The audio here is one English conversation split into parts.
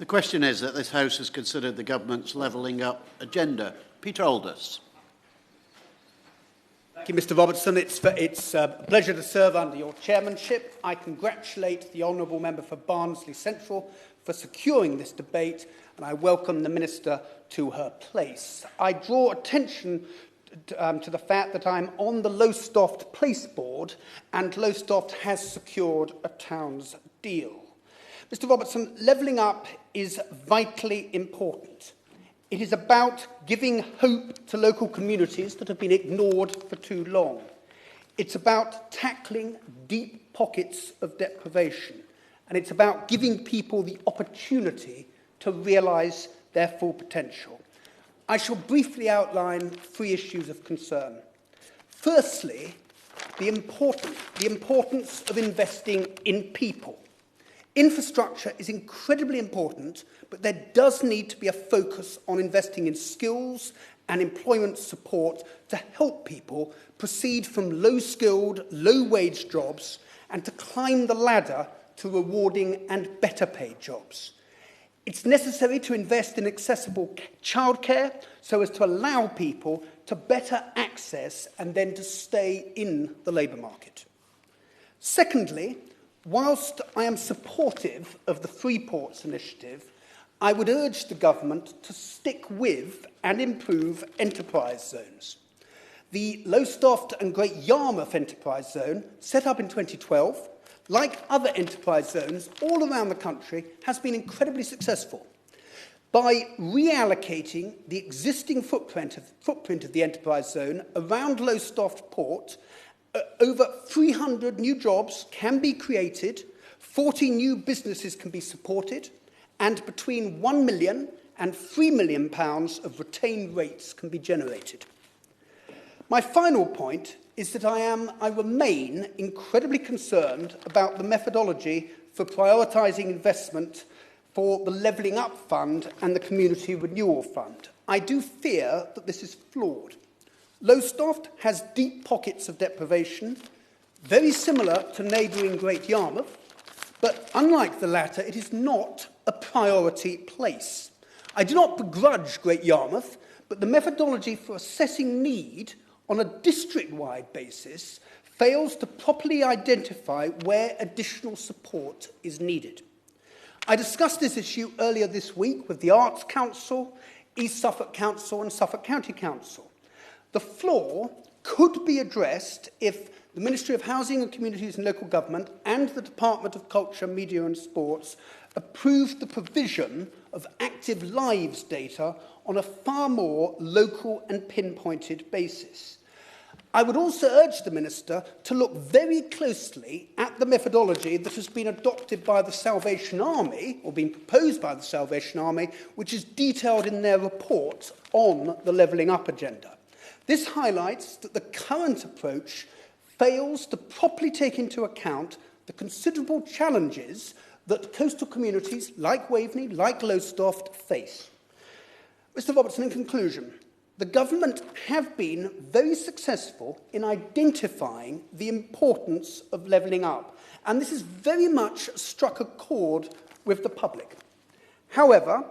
The question is that this House has considered the Government's levelling up agenda. Peter Aldous. Thank you, Mr Robertson. It's a pleasure to serve under your chairmanship. I congratulate the Honourable Member for Barnsley Central for securing this debate, and I welcome the Minister to her place. I draw attention to the fact that I'm on the Lowestoft Place Board, and Lowestoft has secured a Towns deal. Mr Robertson, levelling up is vitally important. It is about giving hope to local communities that have been ignored for too long. It's about tackling deep pockets of deprivation, and it's about giving people the opportunity to realise their full potential. I shall briefly outline 3 issues of concern. Firstly, the importance of investing in people. Infrastructure is incredibly important, but there does need to be a focus on investing in skills and employment support to help people proceed from low-skilled, low-wage jobs and to climb the ladder to rewarding and better-paid jobs. It's necessary to invest in accessible childcare so as to allow people to better access and then to stay in the labour market. Secondly, whilst I am supportive of the freeports initiative, I would urge the Government to stick with and improve enterprise zones. The Lowestoft and Great Yarmouth Enterprise Zone, set up in 2012, like other enterprise zones all around the country, has been incredibly successful. By reallocating the existing footprint of the enterprise zone around Lowestoft Port, over 300 new jobs can be created, 40 new businesses can be supported, and between £1 million and £3 million of retained rates can be generated. My final point is that I remain incredibly concerned about the methodology for prioritising investment for the Levelling Up Fund and the Community Renewal Fund. I do fear that this is flawed. Lowestoft has deep pockets of deprivation, very similar to neighbouring Great Yarmouth, but unlike the latter, it is not a priority place. I do not begrudge Great Yarmouth, but the methodology for assessing need on a district-wide basis fails to properly identify where additional support is needed. I discussed this issue earlier this week with the Arts Council, East Suffolk Council and Suffolk County Council. The flaw could be addressed if the Ministry of Housing and Communities and Local Government and the Department of Culture, Media and Sports approved the provision of active lives data on a far more local and pinpointed basis. I would also urge the Minister to look very closely at the methodology that has been adopted by the Salvation Army, or been proposed by the Salvation Army, which is detailed in their report on the Levelling Up agenda. This highlights that the current approach fails to properly take into account the considerable challenges that coastal communities like Waveney, like Lowestoft, face. Mr Robertson, in conclusion, the Government have been very successful in identifying the importance of levelling up, and this has very much struck a chord with the public. However,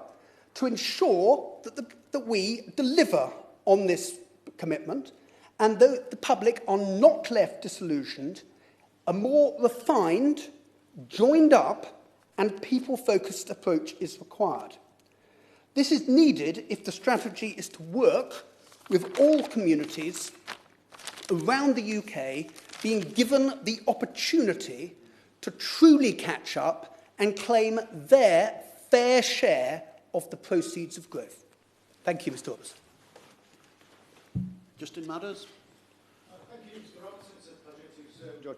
to ensure that we deliver on this commitment, and that the public are not left disillusioned, a more refined, joined up and people-focused approach is required. This is needed if the strategy is to work with all communities around the UK being given the opportunity to truly catch up and claim their fair share of the proceeds of growth. Thank you, Mr Robertson. Justin Matters. Thank you, Mr Robertson. It's a pleasure to serve your